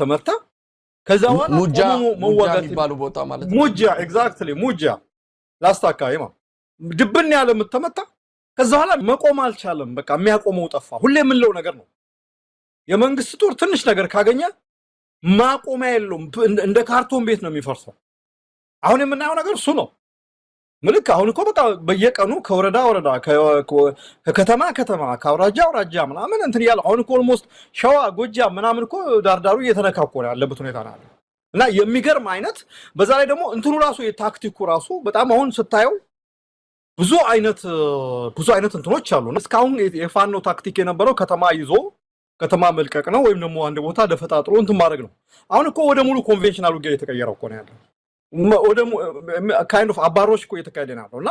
ተመታ ከዛ በኋላ ሙጃ የሚባሉ ቦታ ማለት ነው ሙጃ ኤግዛክትሊ ሙጃ ላስታካይ ማለት ድብን ያለ ተመታ ከዛ በኋላ መቆም አልቻለም በቃ የሚያቆመው ጠፋ ሁሌ ምንለው ነገር ነው የመንግስት ጦር ትንሽ ነገር ካገኘ ማቆሚያ የለውም እንደ ካርቶን ቤት ነው የሚፈርሰው አሁን የምናየው ነገር እሱ ነው ምልክ አሁን እኮ በቃ በየቀኑ ከወረዳ ከከተማ ከአውራጃ ምናምን እንትን ያለው አሁን እኮ ኦልሞስት ሸዋ ጎጃ ምናምን እኮ ዳርዳሩ እየተነካኮ ያለበት ሁኔታ ነው እና የሚገርም አይነት በዛ ላይ ደግሞ እንትኑ ራሱ የታክቲኩ ራሱ በጣም አሁን ስታየው ብዙ አይነት እንትኖች አሉ እስካሁን የፋኖ ታክቲክ የነበረው ከተማ መልቀቅ ነው ወይም ደግሞ አንድ ቦታ ደፈጣጥሮ እንትን ማድረግ ነው አሁን እኮ ወደ ሙሉ ኮንቬንሽናል ውጊያ የተቀየረው እኮ ነው ያለው ወደ kind of አባሮች እኮ የተካሄደ ነው እና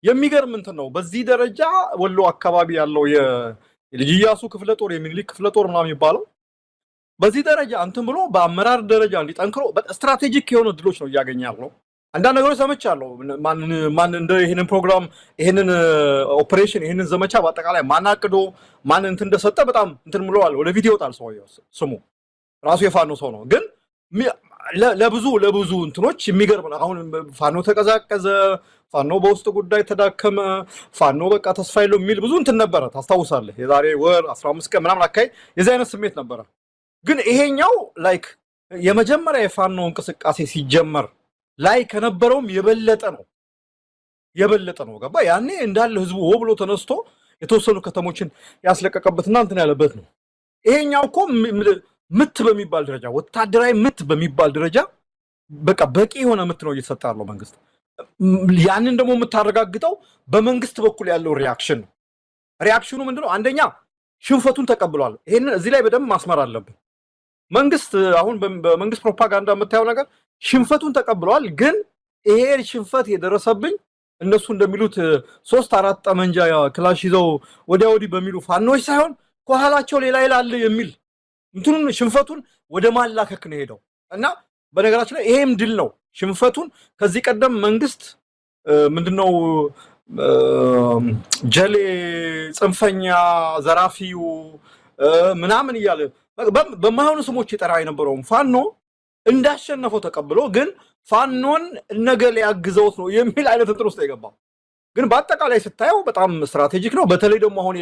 የሚገርም እንትን ነው በዚህ ደረጃ ወሎ አካባቢ ያለው የልጅያሱ ክፍለ ጦር የሚኒሊክ ክፍለ ጦር ምናምን ይባላል በዚህ ደረጃ እንትን ብሎ በአመራር ደረጃ እንዲጠንክሮ ስትራቴጂክ የሆነ ድሎች ነው ያገኛል ነው አንዳንድ ነገሮች ሰምቻለሁ ማን እንደ ይሄንን ፕሮግራም ይሄንን ኦፕሬሽን ይሄንን ዘመቻ በአጠቃላይ ማናቅዶ ማን እንትን እንደሰጠ በጣም እንትን ብለዋል ወደ ቪዲዮ ጣል ሰውየው ስሙ ራሱ የፋኖ ሰው ነው ግን ለብዙ እንትኖች የሚገርም ነው አሁን ፋኖ ተቀዛቀዘ ፋኖ በውስጥ ጉዳይ ተዳከመ ፋኖ በቃ ተስፋ የለው የሚል ብዙ እንትን ነበር ታስታውሳለህ የዛሬ ወር 15 ቀን ምናምን አካይ የዚህ አይነት ስሜት ነበር ግን ይሄኛው ላይክ የመጀመሪያ የፋኖ እንቅስቃሴ ሲጀመር ላይ ከነበረውም የበለጠ ነው ገባ ያኔ እንዳለ ህዝቡ ወብሎ ተነስቶ የተወሰኑ ከተሞችን ያስለቀቀበትና እንትን ያለበት ነው ይሄኛው እኮ ምት በሚባል ደረጃ ወታደራዊ ምት በሚባል ደረጃ በቃ በቂ የሆነ ምት ነው እየተሰጣለው መንግስት ያንን ደግሞ የምታረጋግጠው በመንግስት በኩል ያለው ሪአክሽኑ ምንድነው አንደኛ ሽንፈቱን ተቀብሏል ይሄን እዚህ ላይ በደንብ ማስመር አለብን መንግስት አሁን በመንግስት ፕሮፓጋንዳ የምታየው ነገር ሽንፈቱን ተቀብሏል ግን ይሄ ሽንፈት የደረሰብኝ እነሱ እንደሚሉት 3-4 ጠመንጃ ክላሽ ይዘው ወዲያውዲ በሚሉ ፋኖች ሳይሆን ከኋላቸው ሌላ ይላል የሚል እንትኑን ሽንፈቱን ወደ ማላከክ ነው ሄደው እና በነገራችን ላይ ይሄም ድል ነው ሽንፈቱን ከዚህ ቀደም መንግስት ምንድነው ጀሌ ጽንፈኛ ዘራፊው ምናምን ይያለ በማይሆኑ ስሞች ይጠራ የነበረው ፋኖ እንዳሸነፈው ተቀብሎ ግን ፋኖን ነገለ ያግዘውት ነው የሚል አይነት እንትን ውስጥ የገባው ግን በአጠቃላይ ስታየው በጣም ስትራቴጂክ ነው በተለይ ደግሞ አሁን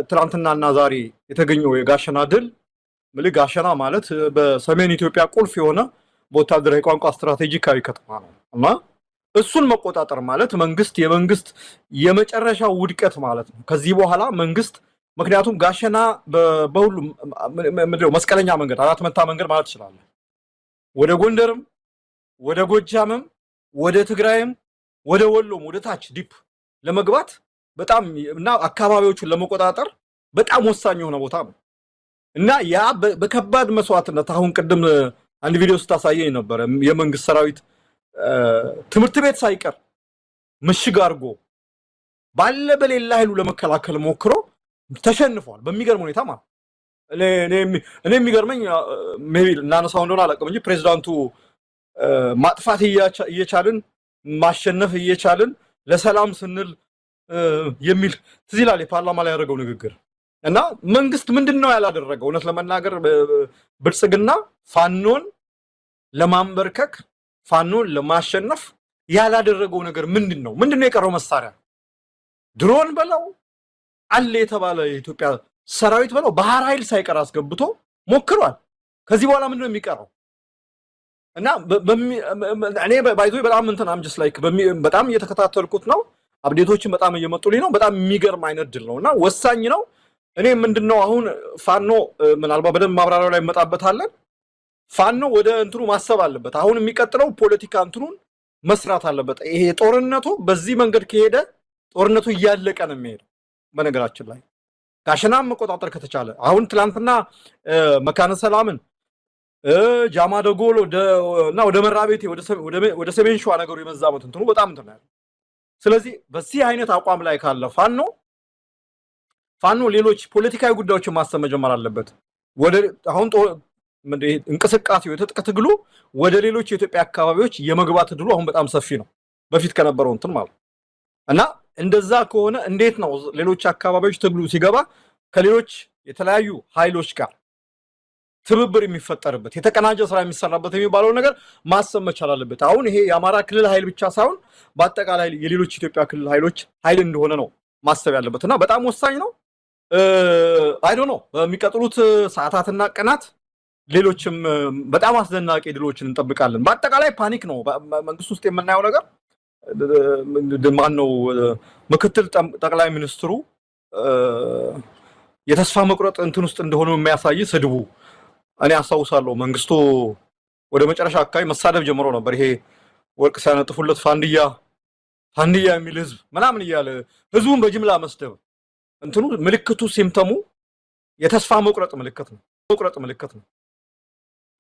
ትላንትናና ዛሬ የተገኘው የጋሸና ድል ጋሸና ማለት በሰሜን ኢትዮጵያ ቁልፍ የሆነ በወታደራዊ ቋንቋ ስትራቴጂካዊ ከተማ ነው እና እሱን መቆጣጠር ማለት የመንግስት የመጨረሻው ውድቀት ማለት ነው ከዚህ በኋላ መንግስት ምክንያቱም ጋሸና በሁሉ መስቀለኛ መንገድ አራት መታ መንገድ ማለት ይችላል ወደ ጎንደርም ወደ ጎጃምም ወደ ትግራይም ወደ ወሎም ወደ ታች ዲፕ ለመግባት በጣም እና አካባቢዎቹን ለመቆጣጠር በጣም ወሳኝ የሆነ ቦታ ነው እና ያ በከባድ መስዋዕትነት አሁን ቅድም አንድ ቪዲዮ ስታሳየኝ ነበር የመንግስት ሰራዊት ትምህርት ቤት ሳይቀር ምሽግ አርጎ ባለ በሌላ ኃይሉ ለመከላከል ሞክሮ ተሸንፏል በሚገርም ሁኔታ ማለት እኔ የሚገርመኝ ሜቢ እናነሳው እንደሆነ አላውቅም እንጂ ፕሬዝዳንቱ ማጥፋት እየቻልን ማሸነፍ እየቻልን ለሰላም ስንል የሚል ትዝ ይላል የፓርላማ ላይ ያደረገው ንግግር እና መንግስት ምንድነው ያላደረገው እውነት ለመናገር ብልጽግና ፋኖን ለማንበርከክ ፋኖን ለማሸነፍ ያላደረገው ነገር ምንድነው የቀረው መሳሪያ ድሮን በለው አለ የተባለ የኢትዮጵያ ሰራዊት በለው ባህር ኃይል ሳይቀር አስገብቶ ሞክሯል ከዚህ በኋላ ምንድነው የሚቀረው እና እኔ ባይዞ በጣም እንትን አም ጀስት ላይክ በጣም እየተከታተልኩት ነው አፕዴቶችን በጣም እየመጡልኝ ነው በጣም የሚገርም አይነት ድል ነውና ወሳኝ ነው እኔ ምንድነው አሁን ፋኖ ምናልባት በደንብ ማብራሪያው ላይ መጣበታለን ፋኖ ወደ እንትኑ ማሰብ አለበት አሁን የሚቀጥለው ፖለቲካ እንትኑን መስራት አለበት ይሄ ጦርነቱ በዚህ መንገድ ከሄደ ጦርነቱ እያለቀ ነው የሚሄደው በነገራችን ላይ ጋሸናም መቆጣጠር ከተቻለ አሁን ትላንትና መካነ ሰላምን ጃማ ደጎል እና ወደ መራቤቴ ወደ ሰሜን ሸዋ ነገሩ የመዛመት እንትኑ በጣም እንትን ነው ስለዚህ በዚህ አይነት አቋም ላይ ካለ ፋኖ ሌሎች ፖለቲካዊ ጉዳዮችን ማሰብ መጀመር አለበት ወደ አሁን እንቅስቃሴው የትጥቅ ትግሉ ወደ ሌሎች የኢትዮጵያ አካባቢዎች የመግባት ድሉ አሁን በጣም ሰፊ ነው በፊት ከነበረው እንትን ማለት እና እንደዛ ከሆነ እንዴት ነው ሌሎች አካባቢዎች ትግሉ ሲገባ ከሌሎች የተለያዩ ኃይሎች ጋር ትብብር የሚፈጠርበት የተቀናጀ ስራ የሚሰራበት የሚባለው ነገር ማሰብ መቻል አለበት። አሁን ይሄ የአማራ ክልል ኃይል ብቻ ሳይሆን በአጠቃላይ የሌሎች ኢትዮጵያ ክልል ኃይሎች ኃይል እንደሆነ ነው ማሰብ ያለበት እና በጣም ወሳኝ ነው። አይ ዶንት ኖ በሚቀጥሉት ሰዓታትና ቀናት ሌሎችም በጣም አስደናቂ ድሎችን እንጠብቃለን። በአጠቃላይ ፓኒክ ነው መንግስት ውስጥ የምናየው ነገር። ማነው ምክትል ጠቅላይ ሚኒስትሩ የተስፋ መቁረጥ እንትን ውስጥ እንደሆነ የሚያሳይ ስድቡ እኔ አስታውሳለሁ። መንግስቱ ወደ መጨረሻ አካባቢ መሳደብ ጀምሮ ነበር። ይሄ ወርቅ ሲያነጥፉለት ፋንድያ የሚል ህዝብ ምናምን እያለ ህዝቡን በጅምላ መስደብ እንትኑ ምልክቱ ሲምተሙ የተስፋ መቁረጥ ምልክት ነው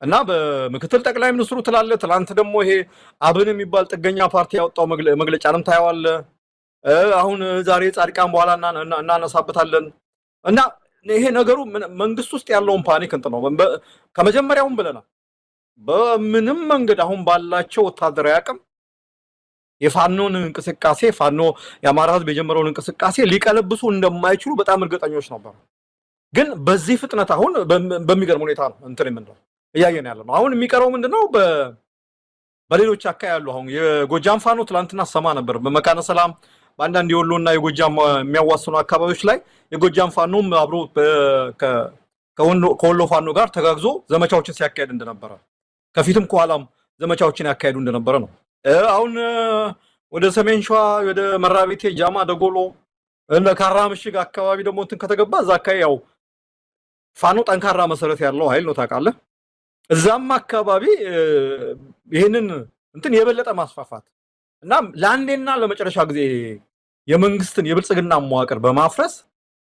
እና በምክትል ጠቅላይ ሚኒስትሩ ትላለ። ትላንት ደግሞ ይሄ አብን የሚባል ጥገኛ ፓርቲ ያወጣው መግለጫንም ታየዋለ። አሁን ዛሬ ጻድቃን በኋላ እናነሳበታለን እና ይሄ ነገሩ መንግስት ውስጥ ያለውን ፓኒክ እንት ነው። ከመጀመሪያውም ብለናል። በምንም መንገድ አሁን ባላቸው ወታደራዊ አቅም የፋኖን እንቅስቃሴ የአማራ ህዝብ የጀመረውን እንቅስቃሴ ሊቀለብሱ እንደማይችሉ በጣም እርግጠኞች ነበሩ። ግን በዚህ ፍጥነት አሁን በሚገርም ሁኔታ ነው እንትን የምንለው እያየን ያለ ነው። አሁን የሚቀረው ምንድነው? በሌሎች አካባቢ ያሉ አሁን የጎጃም ፋኖ ትላንትና ሰማ ነበር በመካነ ሰላም በአንዳንድ የወሎና የጎጃም የሚያዋስኑ አካባቢዎች ላይ የጎጃም ፋኖም አብሮ ከወሎ ፋኖ ጋር ተጋግዞ ዘመቻዎችን ሲያካሄድ እንደነበረ ከፊትም ከኋላም ዘመቻዎችን ያካሄዱ እንደነበረ ነው። አሁን ወደ ሰሜን ሸዋ ወደ መራቤቴ ጃማ ደጎሎ እና ካራ ምሽግ አካባቢ ደግሞ እንትን ከተገባ እዛ አካባቢ ያው ፋኖ ጠንካራ መሰረት ያለው ኃይል ነው ታውቃለህ። እዛም አካባቢ ይሄንን እንትን የበለጠ ማስፋፋት እና ለአንዴና ለመጨረሻ ጊዜ የመንግስትን የብልጽግና መዋቅር በማፍረስ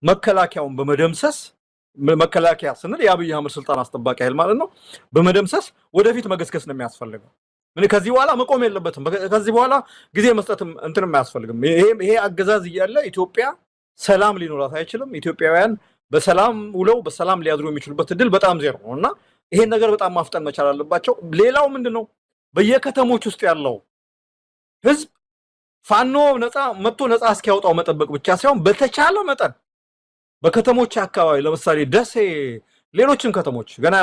መከላከያውን በመደምሰስ መከላከያ ስንል የአብይ አህመድ ስልጣን አስጠባቂ ኃይል ማለት ነው በመደምሰስ ወደፊት መገስገስ ነው የሚያስፈልገው። ከዚህ በኋላ መቆም የለበትም። ከዚህ በኋላ ጊዜ መስጠትም እንትንም አያስፈልግም። ይሄ አገዛዝ እያለ ኢትዮጵያ ሰላም ሊኖራት አይችልም። ኢትዮጵያውያን በሰላም ውለው በሰላም ሊያድሩ የሚችሉበት እድል በጣም ዜሮ ነው እና ይሄን ነገር በጣም ማፍጠን መቻል አለባቸው። ሌላው ምንድነው? በየከተሞች ውስጥ ያለው ህዝብ ፋኖ መጥቶ ነፃ እስኪያወጣው መጠበቅ ብቻ ሳይሆን በተቻለ መጠን በከተሞች አካባቢ ለምሳሌ ደሴ፣ ሌሎችም ከተሞች ገና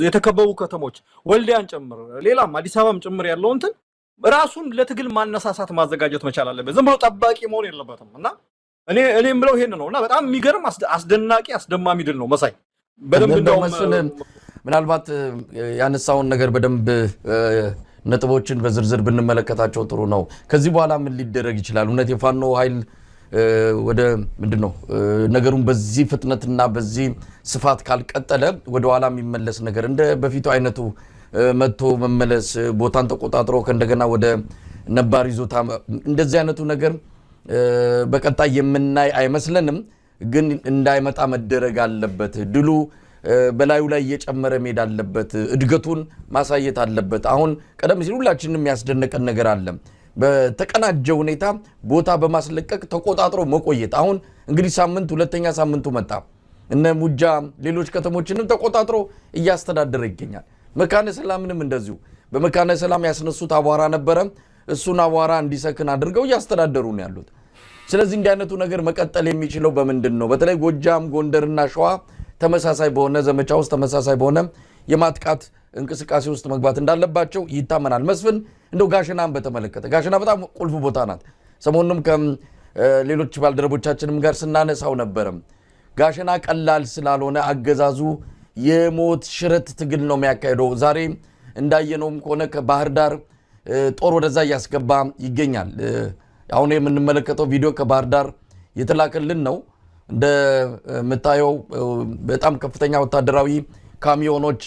የተከበቡ ከተሞች ወልዲያን ጭምር ሌላም አዲስ አበባም ጭምር ያለው እንትን ራሱን ለትግል ማነሳሳት ማዘጋጀት መቻል አለበት። ዝም ብሎ ጠባቂ መሆን የለበትም እና እኔም ብለው ይሄን ነው እና በጣም የሚገርም አስደናቂ አስደማሚ ድል ነው መሳይ። በደንብ እንደውም ምናልባት ያነሳውን ነገር በደንብ ነጥቦችን በዝርዝር ብንመለከታቸው ጥሩ ነው። ከዚህ በኋላ ምን ሊደረግ ይችላል? እውነት የፋኖ ኃይል ወደ ምንድነው ነገሩን በዚህ ፍጥነትና በዚህ ስፋት ካልቀጠለ ወደ ኋላ የሚመለስ ነገር እንደ በፊቱ አይነቱ መጥቶ መመለስ ቦታን ተቆጣጥሮ ከእንደገና ወደ ነባር ይዞታ እንደዚህ አይነቱ ነገር በቀጣይ የምናይ አይመስለንም። ግን እንዳይመጣ መደረግ አለበት። ድሉ በላዩ ላይ እየጨመረ መሄድ አለበት። እድገቱን ማሳየት አለበት። አሁን ቀደም ሲል ሁላችንም ያስደነቀን ነገር አለ። በተቀናጀ ሁኔታ ቦታ በማስለቀቅ ተቆጣጥሮ መቆየት። አሁን እንግዲህ ሁለተኛ ሳምንቱ መጣ። እነ ሙጃ ሌሎች ከተሞችንም ተቆጣጥሮ እያስተዳደረ ይገኛል። መካነ ሰላምንም እንደዚሁ በመካነ ሰላም ያስነሱት አቧራ ነበረ። እሱን አቧራ እንዲሰክን አድርገው እያስተዳደሩ ነው ያሉት። ስለዚህ እንዲህ አይነቱ ነገር መቀጠል የሚችለው በምንድን ነው? በተለይ ጎጃም፣ ጎንደርና ሸዋ ተመሳሳይ በሆነ ዘመቻ ውስጥ ተመሳሳይ በሆነ የማጥቃት እንቅስቃሴ ውስጥ መግባት እንዳለባቸው ይታመናል። መስፍን እንደው ጋሸናን በተመለከተ ጋሸና በጣም ቁልፍ ቦታ ናት። ሰሞኑንም ከሌሎች ባልደረቦቻችንም ጋር ስናነሳው ነበረ። ጋሸና ቀላል ስላልሆነ አገዛዙ የሞት ሽረት ትግል ነው የሚያካሄደው። ዛሬ እንዳየነውም ከሆነ ከባህር ዳር ጦር ወደዛ እያስገባ ይገኛል። አሁን የምንመለከተው ቪዲዮ ከባህር ዳር የተላከልን ነው። እንደምታየው በጣም ከፍተኛ ወታደራዊ ካሚዮኖች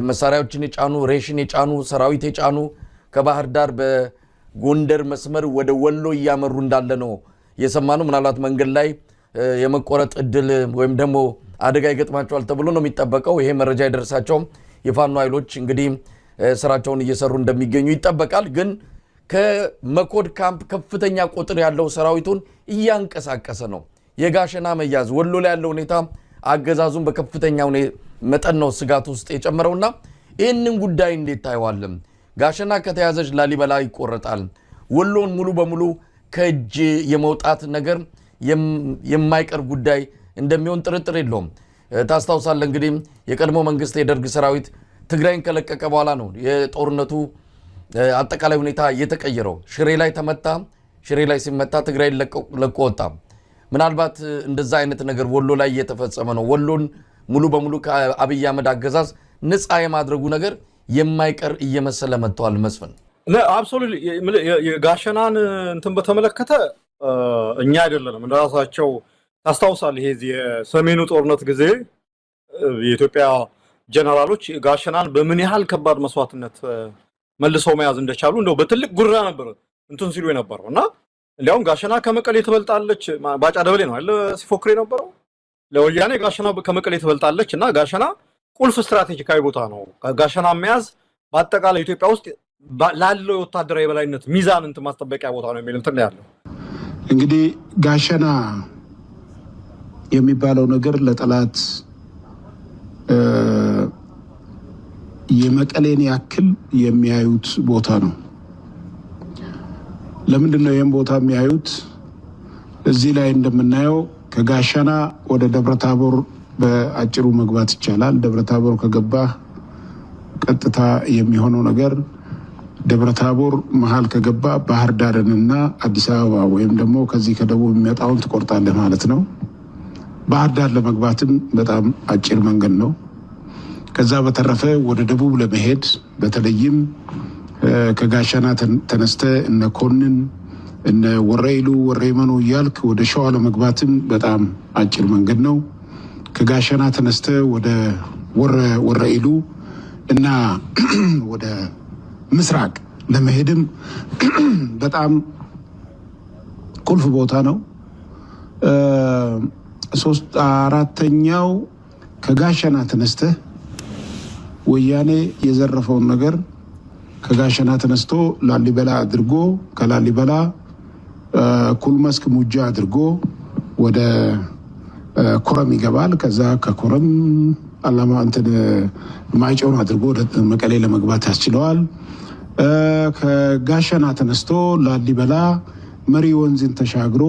መሳሪያዎችን የጫኑ ሬሽን የጫኑ ሰራዊት የጫኑ ከባህር ዳር በጎንደር መስመር ወደ ወሎ እያመሩ እንዳለ ነው የሰማነው። ምናልባት መንገድ ላይ የመቆረጥ እድል ወይም ደግሞ አደጋ ይገጥማቸዋል ተብሎ ነው የሚጠበቀው። ይሄ መረጃ የደረሳቸው የፋኖ ኃይሎች እንግዲህ ስራቸውን እየሰሩ እንደሚገኙ ይጠበቃል። ግን ከመኮድ ካምፕ ከፍተኛ ቁጥር ያለው ሰራዊቱን እያንቀሳቀሰ ነው። የጋሸና መያዝ ወሎ ላይ ያለው ሁኔታ አገዛዙን በከፍተኛ መጠን ነው ስጋት ውስጥ የጨመረውና ይህንን ጉዳይ እንዴት ታየዋለም? ጋሸና ከተያዘች ላሊበላ ይቆረጣል። ወሎን ሙሉ በሙሉ ከእጅ የመውጣት ነገር የማይቀር ጉዳይ እንደሚሆን ጥርጥር የለውም። ታስታውሳለህ እንግዲህ የቀድሞ መንግስት የደርግ ሰራዊት ትግራይን ከለቀቀ በኋላ ነው የጦርነቱ አጠቃላይ ሁኔታ እየተቀየረው። ሽሬ ላይ ተመታ። ሽሬ ላይ ሲመታ ትግራይን ለቆ ወጣ። ምናልባት እንደዛ አይነት ነገር ወሎ ላይ እየተፈጸመ ነው። ወሎን ሙሉ በሙሉ ከአብይ አህመድ አገዛዝ ነፃ የማድረጉ ነገር የማይቀር እየመሰለ መጥቷል። መስፍን አብሶሉትሊ ጋሸናን እንትን በተመለከተ እኛ አይደለንም እንደራሳቸው ታስታውሳለህ። ይሄ የሰሜኑ ጦርነት ጊዜ የኢትዮጵያ ጀነራሎች ጋሸናን በምን ያህል ከባድ መስዋዕትነት መልሰው መያዝ እንደቻሉ እንደው በትልቅ ጉራ ነበር እንትን ሲሉ የነበረው እና እንዲያውም ጋሸና ከመቀሌ ትበልጣለች ባጫ ደበሌ ነው አይደል ሲፎክር የነበረው ለወያኔ ጋሸና ከመቀሌ ትበልጣለች እና ጋሸና ቁልፍ ስትራቴጂካዊ ቦታ ነው። ጋሸና መያዝ በአጠቃላይ ኢትዮጵያ ውስጥ ላለው ወታደራዊ የበላይነት ሚዛን እንትን ማስጠበቂያ ቦታ ነው የሚል እንትን ያለው። እንግዲህ ጋሸና የሚባለው ነገር ለጠላት የመቀሌን ያክል የሚያዩት ቦታ ነው። ለምንድነው ይሄን ቦታ የሚያዩት? እዚህ ላይ እንደምናየው ከጋሸና ወደ ደብረታቦር በአጭሩ መግባት ይቻላል። ደብረታቦር ከገባ ቀጥታ የሚሆነው ነገር ደብረታቦር መሃል ከገባ ባህር ዳርንና አዲስ አበባ ወይም ደግሞ ከዚህ ከደቡብ የሚመጣውን ትቆርጣለህ ማለት ነው። ባህር ዳር ለመግባትም በጣም አጭር መንገድ ነው። ከዛ በተረፈ ወደ ደቡብ ለመሄድ በተለይም ከጋሸና ተነስተ እነ ኮንን እነ ወረኢሉ ወረይመኑ እያልክ ወደ ሸዋ ለመግባትም በጣም አጭር መንገድ ነው። ከጋሸና ተነስተ ወደ ወረኢሉ እና ወደ ምስራቅ ለመሄድም በጣም ቁልፍ ቦታ ነው። አራተኛው ከጋሸና ተነስተ ወያኔ የዘረፈውን ነገር ከጋሸና ተነስቶ ላሊበላ አድርጎ ከላሊበላ ኩልመስክ ሙጃ አድርጎ ወደ ኮረም ይገባል። ከዛ ከኮረም አላማ እንትን ማይጨውን አድርጎ ወደ መቀሌ ለመግባት ያስችለዋል። ከጋሸና ተነስቶ ላሊበላ መሪ ወንዝን ተሻግሮ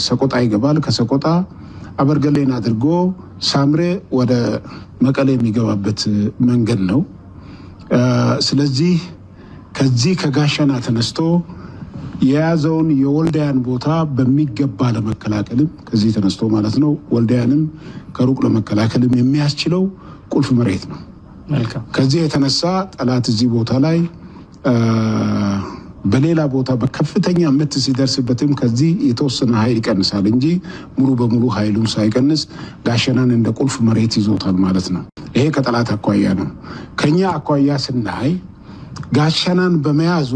ሰቆጣ ይገባል። ከሰቆጣ አበርገሌን አድርጎ ሳምሬ ወደ መቀሌ የሚገባበት መንገድ ነው። ስለዚህ ከዚህ ከጋሸና ተነስቶ የያዘውን የወልዳያን ቦታ በሚገባ ለመከላከልም ከዚህ ተነስቶ ማለት ነው ወልዳያንም ከሩቅ ለመከላከልም የሚያስችለው ቁልፍ መሬት ነው። ከዚህ የተነሳ ጠላት እዚህ ቦታ ላይ በሌላ ቦታ በከፍተኛ ምት ሲደርስበትም ከዚህ የተወሰነ ኃይል ይቀንሳል እንጂ ሙሉ በሙሉ ኃይሉን ሳይቀንስ ጋሸናን እንደ ቁልፍ መሬት ይዞታል ማለት ነው። ይሄ ከጠላት አኳያ ነው። ከኛ አኳያ ስናይ ጋሸናን በመያዙ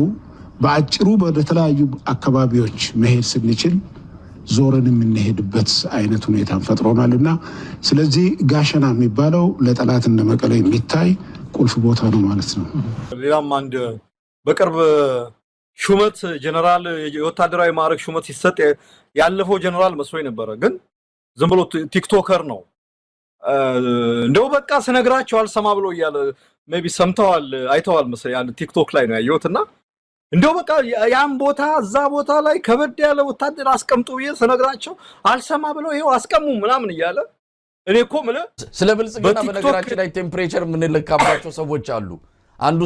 በአጭሩ ወደ ተለያዩ አካባቢዎች መሄድ ስንችል ዞርን የምንሄድበት አይነት ሁኔታን ፈጥሮናልና ስለዚህ ጋሸና የሚባለው ለጠላት እንደ መቀሌ የሚታይ ቁልፍ ቦታ ነው ማለት ነው። ሌላም አንድ በቅርብ ሹመት ጀነራል የወታደራዊ ማዕረግ ሹመት ሲሰጥ ያለፈው ጀነራል መስሎኝ ነበረ፣ ግን ዝም ብሎ ቲክቶከር ነው። እንደው በቃ ስነግራቸው አልሰማ ብሎ እያለ ሜቢ ሰምተዋል አይተዋል መሰለኝ ያን ቲክቶክ ላይ ነው ያየሁትና እንደው በቃ ያን ቦታ እዛ ቦታ ላይ ከበድ ያለ ወታደር አስቀምጡ ብዬ ስነግራቸው አልሰማ ብለው ይሄው አስቀሙ ምናምን እያለ እኔ እኮ ማለት ስለ ብልጽግና በነገራችን ላይ ቴምፕሬቸር ምን ልካባቸው ሰዎች አሉ። አንዱ